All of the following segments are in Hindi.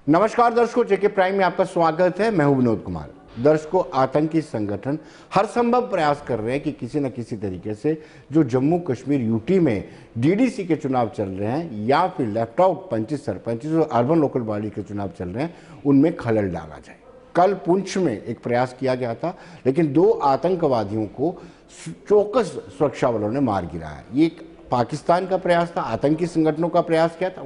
नमस्कार दर्शकों, जेके प्राइम में आपका स्वागत है। मैं हूं विनोद कुमार। दर्शकों, आतंकी संगठन हर संभव प्रयास कर रहे हैं कि किसी न किसी तरीके से जो जम्मू कश्मीर यूटी में डीडीसी के चुनाव चल रहे हैं या फिर लेफ्ट आउट पंचित सरपंच जो अर्बन लोकल बॉडी के चुनाव चल रहे हैं उनमें खलल डाला जाए। कल पुंछ में एक प्रयास किया गया था, लेकिन 2 आतंकवादियों को चौकस सुरक्षा बलों ने मार गिराया। ये पाकिस्तान का प्रयास था, आतंकी संगठनों का प्रयास किया था,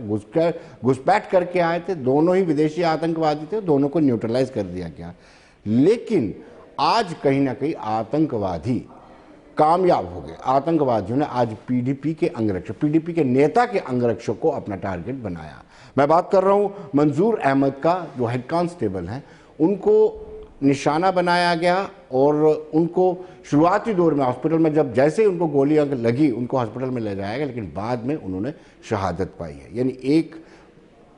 घुसपैठ करके आए थे। दोनों ही विदेशी आतंकवादी थे, दोनों को न्यूट्रलाइज कर दिया गया। लेकिन आज कहीं ना कहीं आतंकवादी कामयाब हो गए। आतंकवादियों ने आज पीडीपी के नेता के अंगरक्षक को अपना टारगेट बनाया। मैं बात कर रहा हूं मंजूर अहमद का, जो हेड कांस्टेबल हैं, उनको निशाना बनाया गया और उनको शुरुआती दौर में हॉस्पिटल में जैसे ही उनको गोलियां लगी उनको हॉस्पिटल में ले जाया गया, लेकिन बाद में उन्होंने शहादत पाई है। यानी एक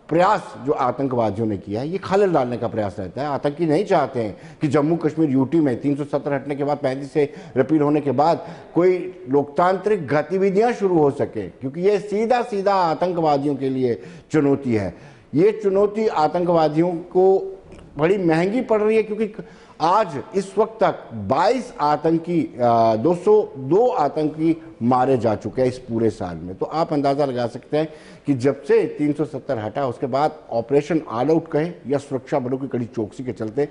प्रयास जो आतंकवादियों ने किया है, ये खलल डालने का प्रयास रहता है। आतंकी नहीं चाहते हैं कि जम्मू कश्मीर यूटी में 370 हटने के बाद 35 से रिपील होने के बाद कोई लोकतांत्रिक गतिविधियां शुरू हो सके, क्योंकि ये सीधा सीधा आतंकवादियों के लिए चुनौती है। ये चुनौती आतंकवादियों को बड़ी महंगी पड़ रही है, क्योंकि आज इस वक्त तक 22 आतंकी 202 आतंकी मारे जा चुके हैं इस पूरे साल में। तो आप अंदाजा लगा सकते हैं कि जब से 370 हटा, उसके बाद ऑपरेशन ऑल आउट कहें या सुरक्षा बलों की कड़ी चौकसी के चलते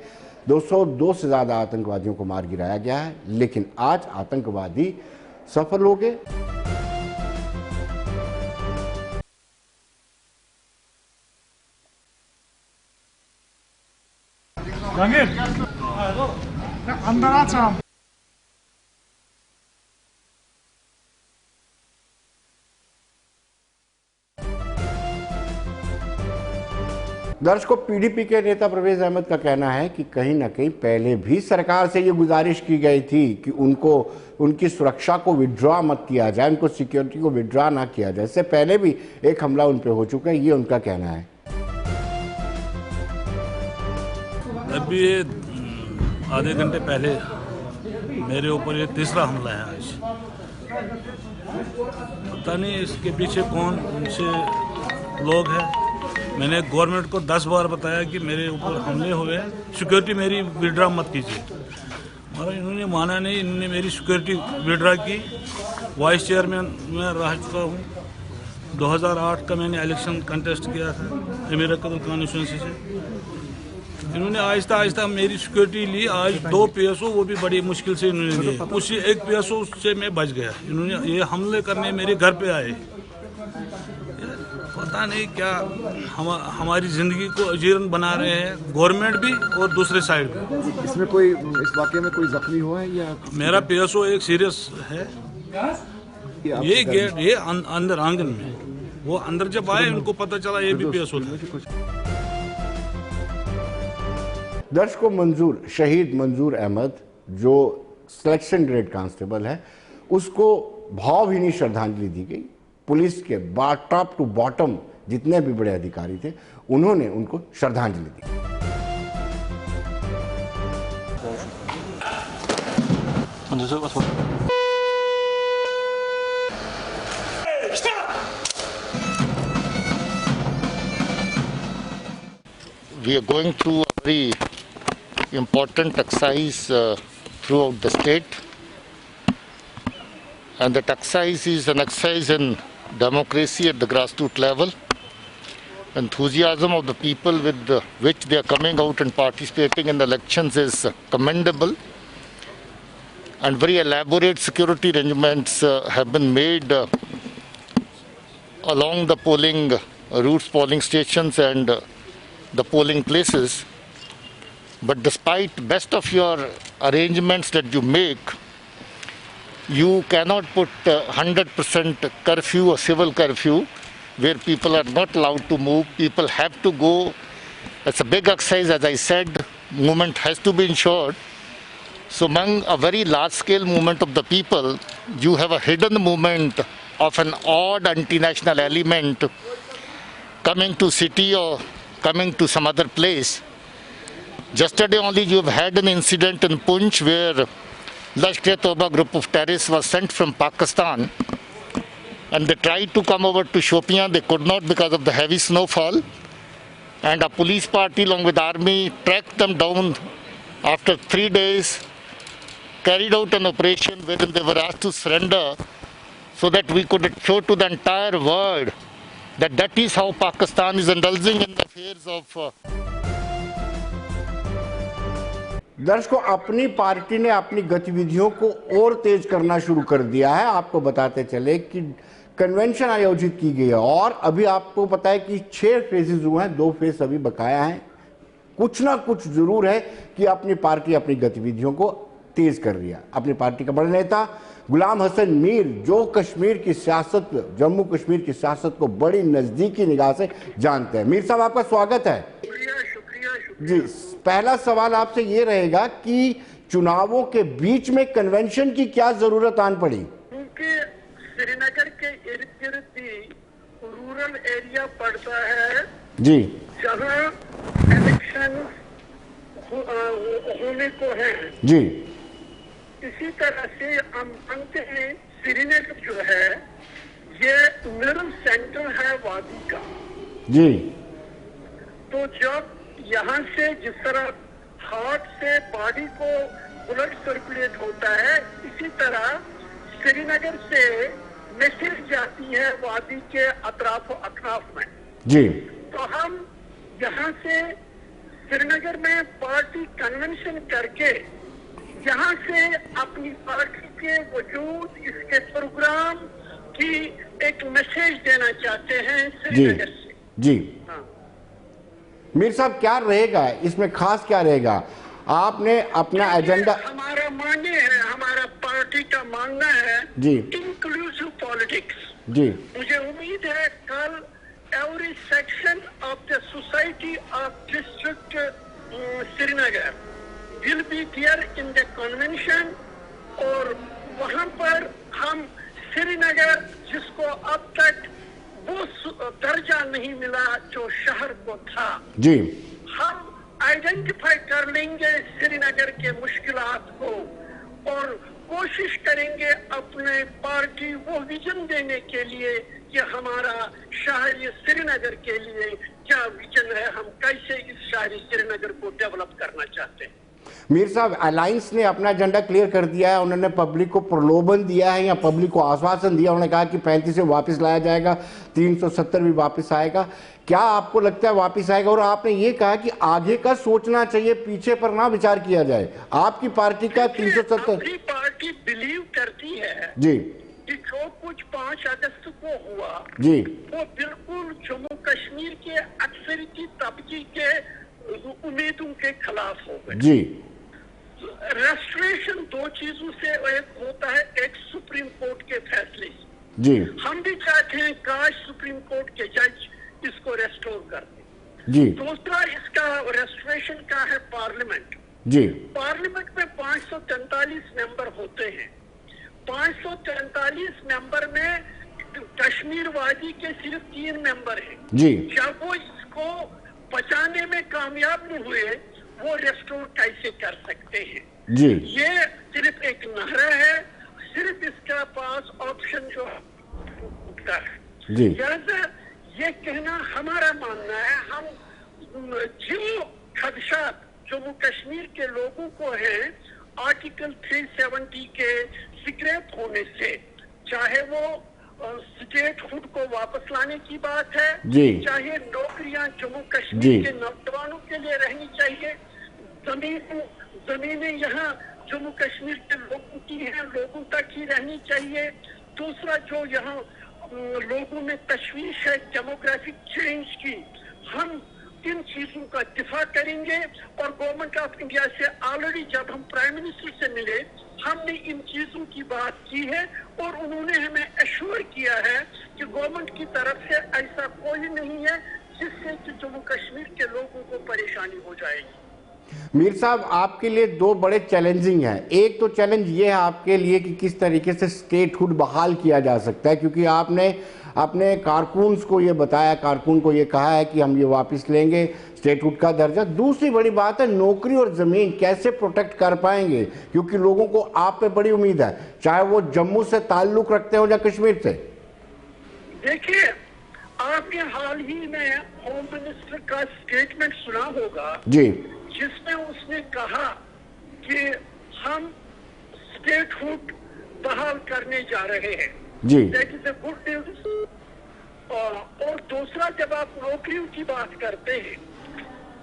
202 से ज्यादा आतंकवादियों को मार गिराया गया है। लेकिन आज आतंकवादी सफल हो गए। दर्शकों, पीडीपी के नेता परवेज अहमद का कहना है कि कहीं ना कहीं पहले भी सरकार से ये गुजारिश की गई थी कि उनकी सुरक्षा को विड्रॉ मत किया जाए, उनको सिक्योरिटी को विड्रॉ ना किया जाए। इससे पहले भी एक हमला उन पे हो चुका है, ये उनका कहना है। अभी ये आधे घंटे पहले मेरे ऊपर ये तीसरा हमला है आज। पता नहीं इसके पीछे कौन से लोग हैं। मैंने गवर्नमेंट को 10 बार बताया कि मेरे ऊपर हमले हुए, सिक्योरिटी मेरी विड्रॉ मत कीजिए, और इन्होंने माना नहीं। इन्होंने मेरी सिक्योरिटी विड्रॉ की। वाइस चेयरमैन मैं रह चुका हूँ। 2008 का मैंने इलेक्शन कंटेस्ट किया था अमीर कदर कॉन्स्टिट्यूंसी से। इन्होंने आहिस्ता आहिस्ता मेरी सिक्योरिटी ली। आज 2 पीएसओ, वो भी बड़ी मुश्किल से इन्होंने लिए। उसी एक पीएसओ से मैं बच गया। इन्होंने ये हमले करने मेरे घर पे आए। पता नहीं क्या हमारी ज़िंदगी को अजीरन बना रहे हैं, गवर्नमेंट भी और दूसरे साइड भी। इसमें कोई, इस वाक़े में कोई जख्मी हुआ है या? मेरा पीएसओ एक सीरियस है। ये गेट, ये अंदर आंगन में, वो अंदर जब आए उनको पता चला ये भी पीएसओ था। दर्शकों, शहीद मंजूर अहमद जो सिलेक्शन ग्रेड कांस्टेबल है, उसको भावभीनी श्रद्धांजलि दी गई। पुलिस के टॉप टू बॉटम जितने भी बड़े अधिकारी थे, उन्होंने उनको श्रद्धांजलि दी। We are going through a very important exercise throughout the state, and that exercise is an exercise in democracy at the grassroots level. Enthusiasm of the people with which they are coming out and participating in the elections is commendable, and very elaborate security arrangements have been made along the polling routes, polling stations and the polling places. But despite best of your arrangements that you make, you cannot put 100% curfew or civil curfew where people are not allowed to move. People have to go. It's a big exercise, as I said. Movement has to be ensured. So among a very large scale movement of the people, you have a hidden movement of an odd anti-national element coming to city or coming to some other place. Yesterday only you have had an incident in Punch where Lashkar-e-Toba group of terrorists was sent from Pakistan, and they tried to come over to Shopian. They could not because of the heavy snowfall. and a police party along with army tracked them down after 3 days, carried out an operation wherein they were asked to surrender so that we could show to the entire world that that is how Pakistan is indulging in the affairs of दर्शकों, अपनी पार्टी ने अपनी गतिविधियों को और तेज करना शुरू कर दिया है। आपको बताते चले कि कन्वेंशन आयोजित की गई है और अभी आपको पता है कि 6 फेजेस हुए हैं, 2 फेज अभी बकाया हैं। कुछ ना कुछ जरूर है कि अपनी पार्टी अपनी गतिविधियों को तेज कर रही है। अपनी पार्टी का बड़ा नेता गुलाम हसन मीर, जो कश्मीर की सियासत, जम्मू कश्मीर की सियासत को बड़ी नजदीकी निगाह से जानते हैं। मीर साहब, आपका स्वागत है। जी, पहला सवाल आपसे ये रहेगा कि चुनावों के बीच में कन्वेंशन की क्या जरूरत आन पड़ी? क्योंकि श्रीनगर के इर्द गिर्द भी रूरल एरिया पड़ता है जी, जहाँ इलेक्शन होने को है। जी, इसी तरह से हम मानते हैं श्रीनगर जो है ये मिडल सेंटर है वादी का। जी, तो जब यहाँ से जिस तरह हार्ट से बॉडी को ब्लड सर्कुलेट होता है, इसी तरह श्रीनगर से मैसेज जाती है वादी के अतराफ अतराफ में। जी, तो हम यहाँ से श्रीनगर में पार्टी कन्वेंशन करके यहाँ से अपनी पार्टी के वजूद, इसके प्रोग्राम की एक मैसेज देना चाहते हैं श्रीनगर से। जी, हाँ। मीर साहब, क्या रहेगा इसमें, खास क्या रहेगा? आपने अपना एजेंडा, हमारा मानना है, हमारा पार्टी का मानना है जी, इंक्लूसिव पॉलिटिक्स। जी, मुझे उम्मीद है कल every section of the society of district Srinagar will be there in the convention, और वहां पर हम श्रीनगर, जिसको अब तक वो दर्जा नहीं मिला जो शहर को था, जी, हम आइडेंटिफाई कर लेंगे श्रीनगर के मुश्किलात को और कोशिश करेंगे अपने पार्टी वो विजन देने के लिए कि हमारा शहर श्रीनगर के लिए क्या विजन है, हम कैसे इस शहरी श्रीनगर को डेवलप करना चाहते हैं। मीर साहब, अलायंस ने अपना एजेंडा क्लियर कर दिया है। उन्होंने पब्लिक को प्रलोभन दिया है या पब्लिक को आश्वासन दिया। उन्होंने कहा कि 35 से वापस लाया जाएगा, 370 भी वापस आएगा। क्या आपको लगता है वापस आएगा? और आपने ये कहा कि आगे का सोचना चाहिए, पीछे पर ना विचार किया जाए। आपकी पार्टी का 370, अपनी पार्टी बिलीव करती है जी, कि जो कुछ 5 अगस्त को हुआ, जी, वो बिल्कुल जम्मू कश्मीर के अक्सरियती तबके के उम्मीदों के खिलाफ हो गए। जी, रेस्टोरेशन 2 चीजों से एक होता है, एक सुप्रीम कोर्ट के फैसले, जी, हम भी चाहते हैं काश सुप्रीम कोर्ट के जज इसको रेस्टोर कर दें। जी, दूसरा इसका रेस्टोरेशन का है पार्लियामेंट। जी, पार्लियामेंट में 543 मेंबर होते हैं। 543 मेंबर में कश्मीर वादी के सिर्फ 3 मेंबर हैं। जी, जब वो इसको बचाने में कामयाब नहीं हुए, वो रेस्टोर कैसे कर सकते हैं? जी, ये सिर्फ एक नहरा है, सिर्फ इसका पास ऑप्शन जो है। जी, लिहाजा ये कहना हमारा मानना है, हम जो खदशात जम्मू कश्मीर के लोगों को है आर्टिकल 370 के सिक्रेट होने से, चाहे वो स्टेटहुड को वापस लाने की बात है, जी, चाहे नौकरियां जम्मू जी, कश्मीर के नौजवानों के लिए रहनी चाहिए, जमीनें यहाँ जम्मू कश्मीर के लोगों की हैं, लोगों तक ही रहनी चाहिए। दूसरा, जो यहाँ लोगों में तशवीश है डेमोग्राफिक चेंज की, हम इन चीजों का दिफा करेंगे। और गवर्नमेंट ऑफ इंडिया से ऑलरेडी जब हम प्राइम मिनिस्टर से मिले, हमने इन चीजों की बात की है और उन्होंने हमें एश्योर किया है कि गवर्नमेंट की तरफ से ऐसा कोई नहीं है जिससे कि जम्मू कश्मीर के लोगों को परेशानी हो जाएगी। मीर साहब, आपके लिए 2 बड़े चैलेंजिंग हैं। एक तो चैलेंज ये है आपके लिए कि किस तरीके से स्टेटहुड बहाल किया जा सकता है, क्योंकि आपने अपने कारकुन्स को ये बताया, कारकुन को ये कहा है कि हम ये वापस लेंगे स्टेटहुड का दर्जा। दूसरी बड़ी बात है नौकरी और ज़मीन कैसे प्रोटेक्ट कर पाएंगे, क्योंकि लोगों को आप पे बड़ी उम्मीद है, चाहे वो जम्मू से ताल्लुक़ रखते हो या कश्मीर से। देखिए, आपने हाल ही में होम मिनिस्टर का स्टेटमेंट सुना होगा जी जिसमें उसने कहा कि हम स्टेटहुड बहाल करने जा रहे हैं। जी that is a good news. और दूसरा, जब आप नौकरियों की बात करते हैं,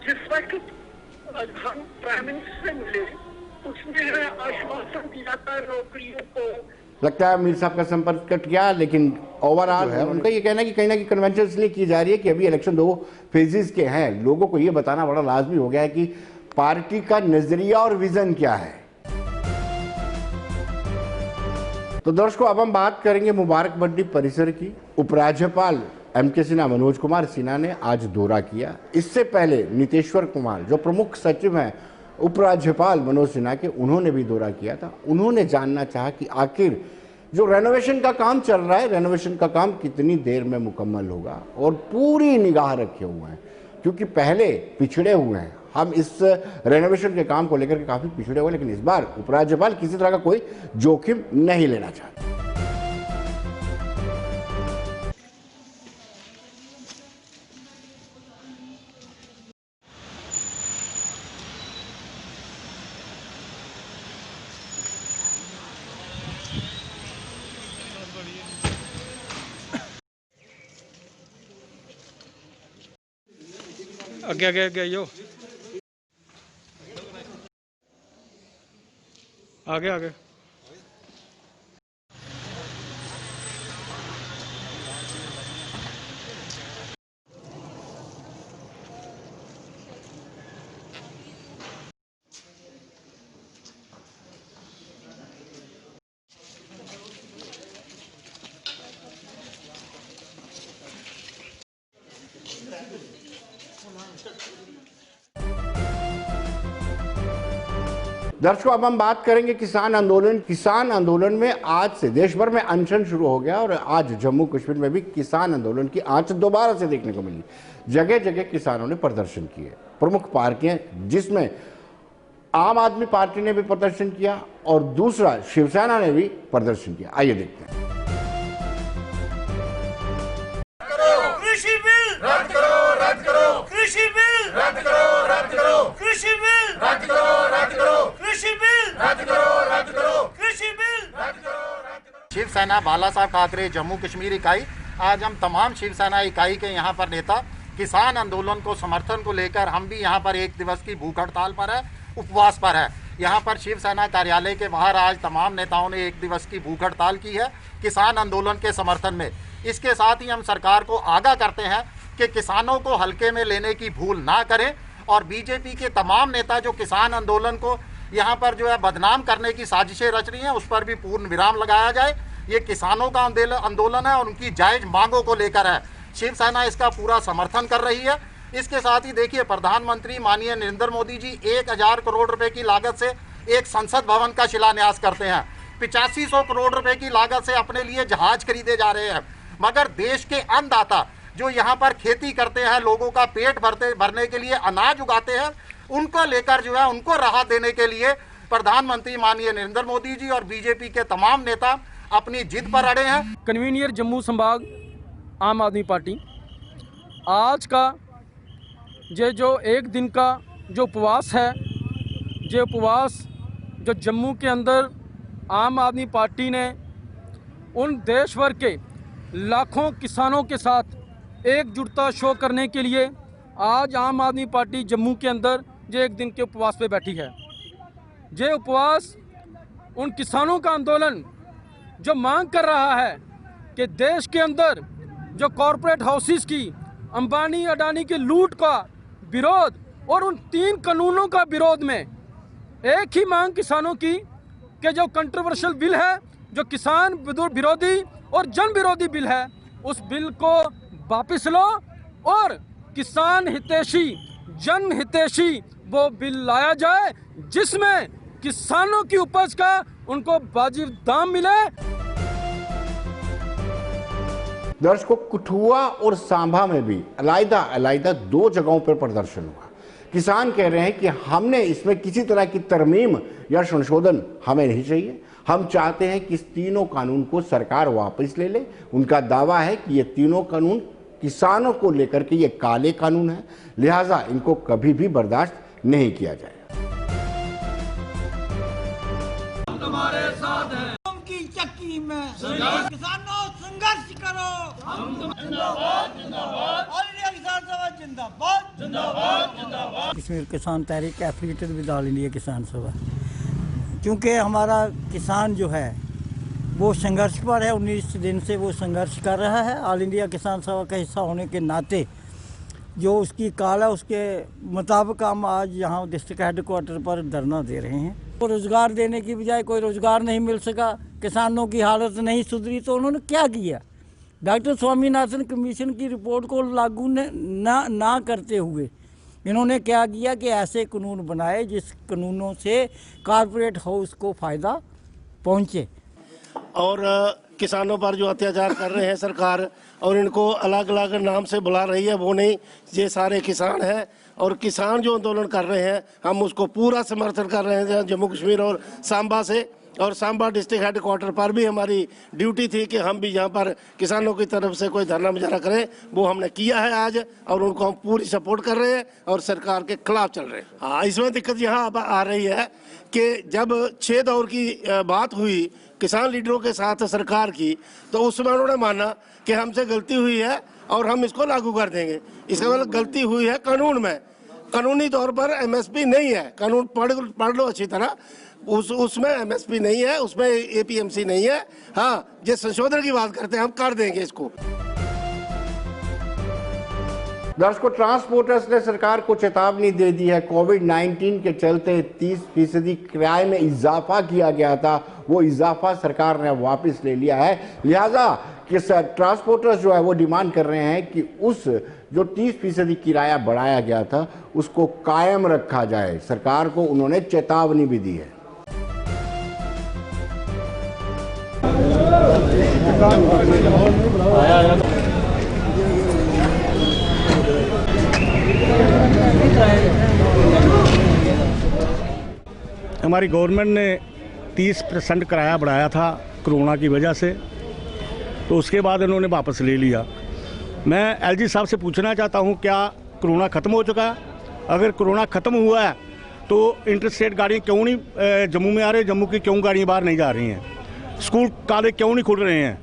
जिस वक्त हम प्राइम मिनिस्टर से मिले उसने आश्वासन दिया था नौकरियों को। लगता है मीर साहब का संपर्क कट गया, लेकिन ओवरऑल है उनका ये कहना है कि कहीं ना कहीं कन्वेंशन इसलिए की जा रही है कि अभी इलेक्शन 2 फेजेस के हैं। लोगों को ये बताना बड़ा लाजमी हो गया है कि पार्टी का नजरिया और विजन क्या है। तो दर्शकों, अब हम बात करेंगे मुबारक मंडी परिसर की। उपराज्यपाल एमके सिन्हा, मनोज कुमार सिन्हा ने आज दौरा किया। इससे पहले नीतेश्वर कुमार जो प्रमुख सचिव हैं उपराज्यपाल मनोज सिन्हा के, उन्होंने भी दौरा किया था। उन्होंने जानना चाहा कि आखिर जो रेनोवेशन का काम चल रहा है, रेनोवेशन का काम कितनी देर में मुकम्मल होगा, और पूरी निगाह रखे हुए हैं क्योंकि पहले पिछड़े हुए हैं। हम इस रेनोवेशन के काम को लेकर के काफी पिछड़े हुए, लेकिन इस बार उपराज्यपाल किसी तरह का कोई जोखिम नहीं लेना चाहते। आगे आगे आगे आइयो, आगे आगे। दर्शकों, अब हम बात करेंगे किसान आंदोलन। किसान आंदोलन में आज से देश भर में अनशन शुरू हो गया और आज जम्मू कश्मीर में भी किसान आंदोलन की आंच दोबारा से देखने को मिली। जगह जगह किसानों ने प्रदर्शन किए। प्रमुख पार्टियां, जिसमें आम आदमी पार्टी ने भी प्रदर्शन किया और दूसरा शिवसेना ने भी प्रदर्शन किया। आइए देखते हैं। कृषि बिल रद्द करो, रद्द करो। कृषि बिल रद्द करो, रद्द करो। कृषि बिल रद्द करो, रद्द करो। कृषि बिल रद्द करो, रद्द करो। कृषि बिल रद्द करो, रद्द करो। शिवसेना बाला साहब ठाकरे जम्मू कश्मीर इकाई, आज हम तमाम शिवसेना इकाई के यहाँ पर नेता किसान आंदोलन को समर्थन को लेकर हम भी यहाँ पर 1 दिवस की भूख हड़ताल पर है, उपवास पर है। यहाँ पर शिवसेना कार्यालय के बाहर आज तमाम नेताओं ने 1 दिवस की भूख हड़ताल की है किसान आंदोलन के समर्थन में। इसके साथ ही हम सरकार को आगाह करते हैं कि किसानों को हल्के में लेने की भूल ना करें और बीजेपी के तमाम नेता जो किसान आंदोलन को यहाँ पर जो है बदनाम करने की साजिशें रच रही हैं, उस पर भी पूर्ण विराम लगाया जाए। ये किसानों का आंदोलन है और उनकी जायज मांगों को लेकर है। शिवसेना इसका पूरा समर्थन कर रही है। इसके साथ ही देखिए, प्रधानमंत्री माननीय नरेंद्र मोदी जी 1000 करोड़ रुपए की लागत से एक संसद भवन का शिलान्यास करते हैं। 8500 करोड़ रुपए की लागत से अपने लिए जहाज खरीदे जा रहे हैं, मगर देश के अन्नदाता जो यहाँ पर खेती करते हैं, लोगों का पेट भरने के लिए अनाज उगाते हैं, उनको लेकर जो है उनको राहत देने के लिए प्रधानमंत्री माननीय नरेंद्र मोदी जी और बीजेपी के तमाम नेता अपनी जिद पर अड़े हैं। कन्वीनियर जम्मू संभाग आम आदमी पार्टी आज का जो 1 दिन का जो उपवास है, जो उपवास जो जम्मू के अंदर आम आदमी पार्टी ने उन देश भर के लाखों किसानों के साथ एकजुटता शो करने के लिए आज आम आदमी पार्टी जम्मू के अंदर जो 1 दिन के उपवास पे बैठी है। ये उपवास उन किसानों का आंदोलन जो मांग कर रहा है कि देश के अंदर जो कॉरपोरेट हाउसेस की, अंबानी अडानी की लूट का विरोध और उन 3 कानूनों का विरोध में एक ही मांग किसानों की कि जो कंट्रोवर्शियल बिल है, जो किसान विरोधी और जन विरोधी बिल है, उस बिल को वापस लो और किसान हितैषी, जन हितैषी वो बिल लाया जाए जिसमें किसानों की उपज का उनको वाजिब दाम मिले। दर्शकों, कठुआ और सांभा में भी अलग-अलग 2 जगहों पर प्रदर्शन हुआ। किसान कह रहे हैं कि हमने इसमें किसी तरह की तरमीम या संशोधन हमें नहीं चाहिए। हम चाहते हैं कि इस तीनों कानून को सरकार वापस ले ले। उनका दावा है कि ये तीनों कानून किसानों को लेकर के ये काले कानून है, लिहाजा इनको कभी भी बर्दाश्त नहीं किया जाएगा। की चक्की में किसानों संघर्ष करो, जिंदाबाद जिंदाबाद, ऑल इंडिया किसान सभा जिंदाबाद जिंदाबाद जिंदाबाद। कश्मीर किसान तहरीक एफिलिएटेड विद ऑल इंडिया किसान सभा, क्योंकि हमारा किसान जो है वो संघर्ष पर है, 19 दिन से वो संघर्ष कर रहा है। ऑल इंडिया किसान सभा का हिस्सा होने के नाते जो उसकी कॉल है उसके मुताबिक हम आज यहाँ डिस्ट्रिक्ट हेडक्वार्टर पर धरना दे रहे हैं। तो रोज़गार देने की बजाय कोई रोज़गार नहीं मिल सका, किसानों की हालत नहीं सुधरी, तो उन्होंने क्या किया? डॉक्टर स्वामीनाथन कमीशन की रिपोर्ट को लागू ना करते हुए इन्होंने क्या किया कि ऐसे कानून बनाए जिस कानूनों से कॉरपोरेट हाउस को फ़ायदा पहुँचे। और किसानों पर जो अत्याचार कर रहे हैं सरकार और इनको अलग अलग नाम से बुला रही है, वो नहीं, ये सारे किसान हैं और किसान जो आंदोलन कर रहे हैं हम उसको पूरा समर्थन कर रहे हैं जम्मू कश्मीर और सांबा से। और सांबा डिस्ट्रिक्ट हेडक्वार्टर पर भी हमारी ड्यूटी थी कि हम भी यहाँ पर किसानों की तरफ से कोई धरना मुजाहरा करें, वो हमने किया है आज और उनको हम पूरी सपोर्ट कर रहे हैं और सरकार के खिलाफ चल रहे हैं। हाँ, इसमें दिक्कत यहाँ अब आ रही है कि जब 6 दौर की बात हुई किसान लीडरों के साथ सरकार की, तो उसमें उन्होंने माना कि हमसे गलती हुई है और हम इसको लागू कर देंगे। इसका मतलब गलती हुई है कानून में, कानूनी तौर पर एमएसपी नहीं है। कानून पढ़ लो अच्छी तरह, उसमें एमएसपी नहीं है, उसमें एपीएमसी नहीं है। हाँ, जिस संशोधन की बात करते हैं हम कर देंगे इसको। दर्शकों, ट्रांसपोर्टर्स ने सरकार को चेतावनी दे दी है। कोविड-19 के चलते 30% किराए में इजाफा किया गया था, वो इजाफा सरकार ने वापस ले लिया है। लिहाजा ट्रांसपोर्टर्स जो है वो डिमांड कर रहे हैं कि उस जो 30% किराया बढ़ाया गया था उसको कायम रखा जाए। सरकार को उन्होंने चेतावनी भी दी है। हमारी गवर्नमेंट ने 30% किराया बढ़ाया था कोरोना की वजह से, तो उसके बाद इन्होंने वापस ले लिया। मैं एलजी साहब से पूछना चाहता हूं, क्या कोरोना ख़त्म हो चुका है? अगर कोरोना ख़त्म हुआ है तो इंटरस्टेट गाड़ियाँ क्यों नहीं जम्मू में आ रही, जम्मू की क्यों गाड़ियाँ बाहर नहीं जा रही हैं? स्कूल कॉलेज क्यों नहीं खुल रहे हैं?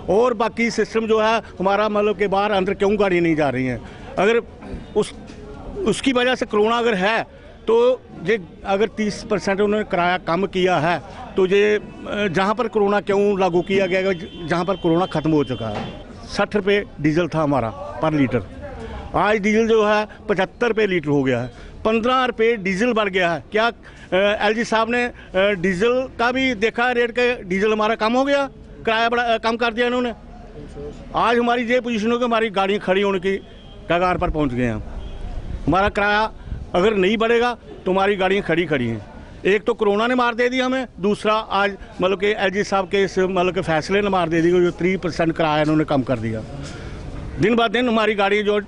और बाकी सिस्टम जो है हमारा मतलब कि बाहर अंदर क्यों गाड़ियाँ नहीं जा रही हैं? अगर उसकी वजह से कोरोना अगर है तो ये अगर 30% उन्होंने किराया कम किया है तो ये जहाँ पर कोरोना क्यों लागू किया गया, जहाँ पर कोरोना ख़त्म हो चुका है। 60 रुपये डीजल था हमारा पर लीटर, आज डीजल जो है 75 रुपये लीटर हो गया है। 15 रुपये डीजल बढ़ गया है। क्या एलजी साहब ने डीजल का भी देखा रेट के? डीजल हमारा कम हो गया, किराया बड़ा कम कर दिया इन्होंने। आज हमारी ये पोजीशन हो कि हमारी गाड़ियाँ खड़ी होने की कगार पर पहुँच गए हैं। हमारा किराया अगर नहीं बढ़ेगा तो हमारी गाड़ियाँ खड़ी हैं। एक तो कोरोना ने मार दे दी हमें, दूसरा आज मतलब कि एलजी साहब के इस मतलब के फैसले ने मार दे दी, जो 3% किराया इन्होंने कम कर दिया। दिन ब दिन हमारी गाड़ी जो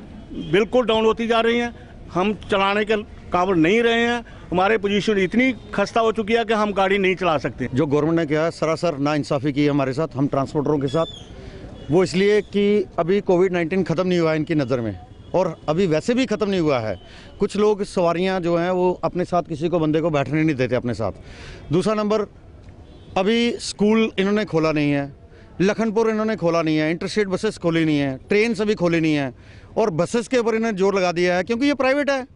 बिल्कुल डाउन होती जा रही हैं, हम चलाने के काबिल नहीं रहे हैं। हमारे पोजीशन इतनी खस्ता हो चुकी है कि हम गाड़ी नहीं चला सकते। जो गवर्नमेंट ने किया है सरासर नाइंसाफ़ी की हमारे साथ, हम ट्रांसपोर्टरों के साथ। वो इसलिए कि अभी कोविड-19 ख़त्म नहीं हुआ है इनकी नज़र में, और अभी वैसे भी ख़त्म नहीं हुआ है। कुछ लोग सवारियां जो हैं वो अपने साथ किसी को बंदे को बैठने नहीं देते अपने साथ। दूसरा नंबर, अभी स्कूल इन्होंने खोला नहीं है, लखनपुर इन्होंने खोला नहीं है, इंटरस्टेट बसेस खोली नहीं है, ट्रेन अभी खोली नहीं है, और बसेस के ऊपर इन्होंने जोर लगा दिया है क्योंकि ये प्राइवेट है।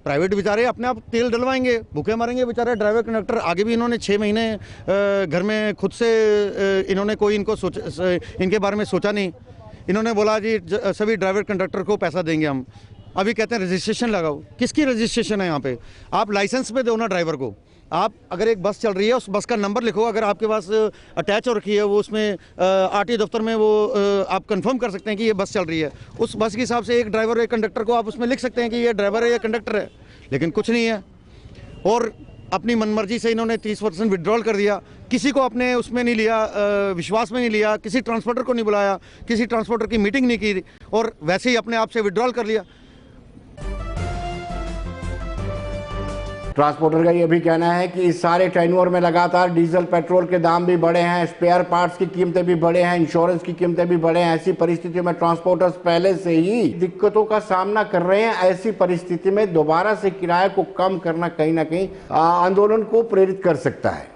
प्राइवेट बेचारे अपने आप तेल डलवाएंगे, भूखे मरेंगे बेचारे ड्राइवर कंडक्टर। आगे भी इन्होंने 6 महीने घर में खुद से इन्होंने कोई इनके बारे में सोचा नहीं। इन्होंने बोला जी सभी ड्राइवर कंडक्टर को पैसा देंगे हम। अभी कहते हैं रजिस्ट्रेशन लगाओ। किसकी रजिस्ट्रेशन है यहाँ पे? आप लाइसेंस पे दो ना ड्राइवर को। आप अगर एक बस चल रही है उस बस का नंबर लिखो, अगर आपके पास अटैच हो रखी है वो, उसमें आरटीओ दफ्तर में वो आप कंफर्म कर सकते हैं कि ये बस चल रही है। उस बस के हिसाब से एक ड्राइवर एक कंडक्टर को आप उसमें लिख सकते हैं कि ये ड्राइवर है या कंडक्टर है, लेकिन कुछ नहीं है। और अपनी मनमर्जी से इन्होंने 30% विड्रॉल कर दिया। किसी को अपने उसमें नहीं लिया, विश्वास में नहीं लिया, किसी ट्रांसपोर्टर को नहीं बुलाया, किसी ट्रांसपोर्टर की मीटिंग नहीं की, और वैसे ही अपने आप से विड्रॉल कर लिया। ट्रांसपोर्टर का ये भी कहना है कि इस सारे टेन्योर में लगातार डीजल पेट्रोल के दाम भी बढ़े हैं, स्पेयर पार्ट्स की कीमतें भी बढ़े हैं, इंश्योरेंस की कीमतें भी बढ़े हैं। ऐसी परिस्थिति में ट्रांसपोर्टर्स पहले से ही दिक्कतों का सामना कर रहे हैं। ऐसी परिस्थिति में दोबारा से किराए को कम करना कहीं ना कहीं आंदोलन को प्रेरित कर सकता है।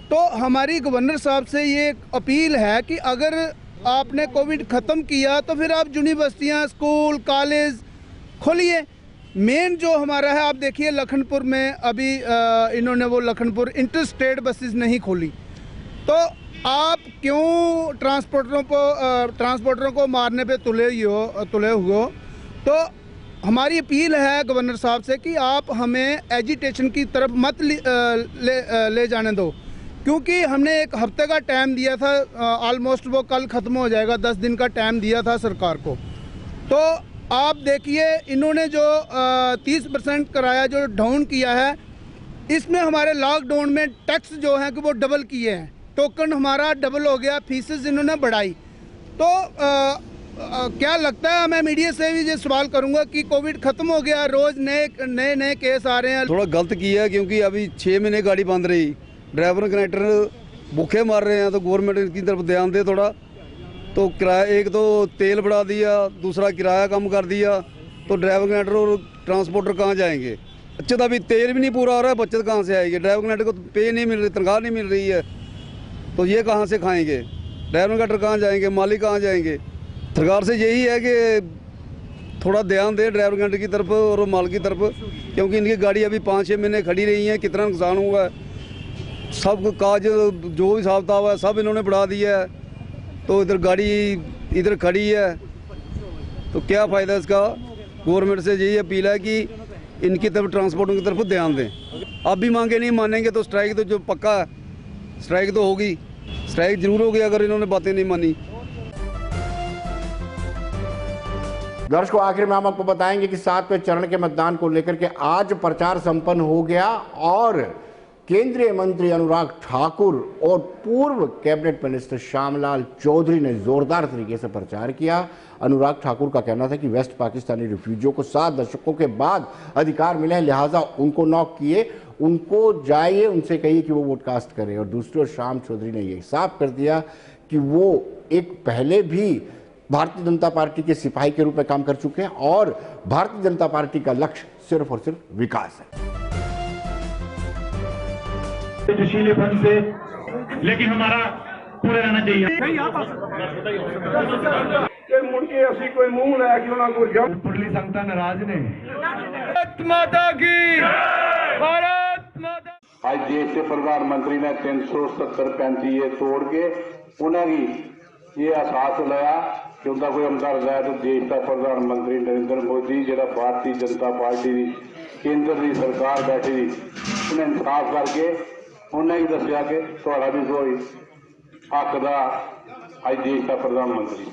तो हमारी गवर्नर साहब से ये अपील है कि अगर आपने कोविड ख़त्म किया तो फिर आप यूनिवर्सिटियाँ, स्कूल, कॉलेज खोलिए। मेन जो हमारा है, आप देखिए लखनपुर में अभी इन्होंने वो लखनपुर इंटर स्टेट बसेस नहीं खोली, तो आप क्यों ट्रांसपोर्टरों को मारने पे तुले हुए हो। तो हमारी अपील है गवर्नर साहब से कि आप हमें एजिटेशन की तरफ मत ले जाने दो, क्योंकि हमने एक हफ्ते का टाइम दिया था, ऑलमोस्ट वो कल ख़त्म हो जाएगा, 10 दिन का टाइम दिया था सरकार को। तो आप देखिए इन्होंने जो 30% किराया जो डाउन किया है, इसमें हमारे लॉकडाउन में टैक्स जो है कि वो डबल किए हैं, टोकन हमारा डबल हो गया, फीसेस इन्होंने बढ़ाई। तो क्या लगता है, मैं मीडिया से भी ये सवाल करूंगा कि कोविड ख़त्म हो गया, रोज़ नए केस आ रहे हैं। थोड़ा गलत किया है, क्योंकि अभी 6 महीने गाड़ी बंद रही, ड्राइवर कनेक्टर भूखे मार रहे हैं, तो गवर्नमेंट की तरफ ध्यान दे थोड़ा। तो किराया, एक तो तेल बढ़ा दिया, दूसरा किराया कम कर दिया, तो ड्राइवर कनेक्टर और ट्रांसपोर्टर कहाँ जाएंगे। अच्छा, तो अभी तेल भी नहीं पूरा हो रहा है, बचत कहाँ से आएगी। ड्राइवर कनेक्टर को पे नहीं मिल रही, तनख्वाह नहीं मिल रही है, तो ये कहाँ से खाएंगे। ड्राइवर कनेक्टर कहाँ जाएंगे, मालिक कहाँ जाएंगे। सरकार से यही है कि थोड़ा ध्यान दे ड्राइवर कनेक्टर की तरफ और माल की तरफ, क्योंकि इनकी गाड़ी अभी 5-6 महीने खड़ी रही है, कितना नुकसान हुआ है। सब काज जो भी हिसाब किताब है सब इन्होंने बढ़ा दिया है, तो इधर गाड़ी इधर खड़ी है, तो क्या फ़ायदा इसका। गवर्नमेंट से यही अपील है कि इनकी तरफ, ट्रांसपोर्टर की तरफ ध्यान दें। अब भी मांगे नहीं मानेंगे तो स्ट्राइक तो जो पक्का है, स्ट्राइक तो होगी, स्ट्राइक जरूर होगी अगर इन्होंने बातें नहीं मानी। दर्शकों, आखिर में हम आपको बताएंगे कि 7वें चरण के मतदान को लेकर के आज प्रचार संपन्न हो गया और केंद्रीय मंत्री अनुराग ठाकुर और पूर्व कैबिनेट मिनिस्टर श्यामलाल चौधरी ने जोरदार तरीके से प्रचार किया। अनुराग ठाकुर का कहना था कि वेस्ट पाकिस्तानी रिफ्यूजियों को 7 दशकों के बाद अधिकार मिले हैं, लिहाजा उनको नॉक किए, उनको जाइए, उनसे कहिए कि वो वोट कास्ट करें। और दूसरी ओर श्याम चौधरी ने ये साफ कर दिया कि वो एक पहले भी भारतीय जनता पार्टी के सिपाही के रूप में काम कर चुके हैं और भारतीय जनता पार्टी का लक्ष्य सिर्फ और सिर्फ विकास है। नशीले फंड से, लेकिन हमारा पूरा रहना चाहिए। मुड़के असी कोई मुंह लै कि उन्होंने कोई जब पुरली संगता नाराज ने। भारत माता की, भारत माता। आज देश के प्रधानमंत्री ने 370-35 ये तोड़ के उन्हें ये एहसास दिलाया कि उनका कोई हमदर्द है, तो देश का प्रधानमंत्री नरेंद्र मोदी जो भारतीय जनता पार्टी की केंद्र की सरकार बैठी थी, उन्हें इंसाफ करके उन्हें ही दसिया कि थोड़ा भी कोई हक का अज देश का प्रधानमंत्री।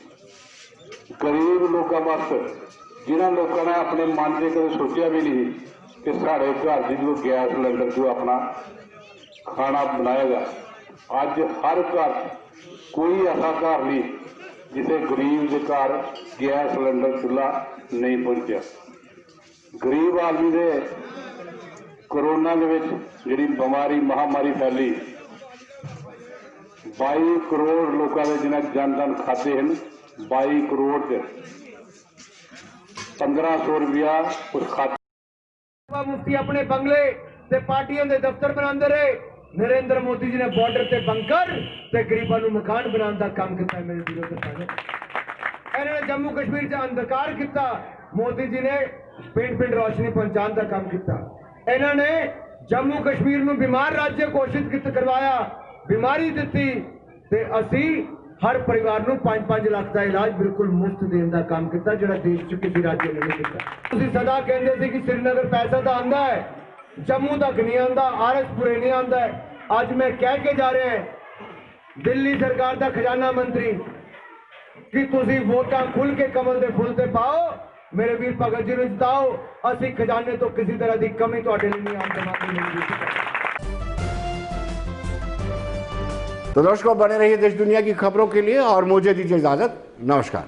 गरीब लोगों वास्ते जिन्होंने लोगों ने अपने मन से कभी सोचा भी नहीं कि साढ़े घर की जो गैस सिलेंडर जो अपना खाना बनाएगा, अज हर घर कोई ऐसा घर नहीं जिसे गरीब के घर गैस सिलेंडर चूल्हा नहीं पहुंचा। गरीब आदमी के कोरोना के जी बीमारी महामारी फैली, 22 करोड़ लोगों के जिन्हें जनधन खाते हैं, 22 करोड़ 1500 रुपया उस खाते। मुफ्ती अपने बंगले ते पार्टियों के दफ्तर बनाते रहे, नरेंद्र मोदी जी ने बॉर्डर से बंकर ते गरीबों को मकान बनाने का काम किया। मेरे वीरों के सामने इन्होंने जम्मू कश्मीर से अंधकार किया, मोदी जी ने पिंड पिंड रोशनी पहुंचाने का काम किया। इन्होंने जम्मू कश्मीर में बीमार राज्य घोषित करवाया, बीमारी दी, ते असी हर परिवार को 5-5 लाख का इलाज बिल्कुल मुफ्त देने का काम किया, जो देश च किसी राज्य ने नहीं किया। तुसीं सदा कहते थे कि श्रीनगर पैसा तो आता है, जम्मू तक नहीं आता, आरएसपुरे नहीं आता है। आज मैं कह के जा रहे हैं दिल्ली सरकार का खजाना मंत्री कि तुसीं वोटां खुल के कमल के फुल से पाओ, मेरे वीर भगत जी जिताओ, असी खजाने तो किसी तरह की कमी तुहाडे लिए नहीं आने। तो दर्शकों, बने रहिए देश दुनिया की खबरों के लिए और मुझे दीजिए इजाजत। नमस्कार।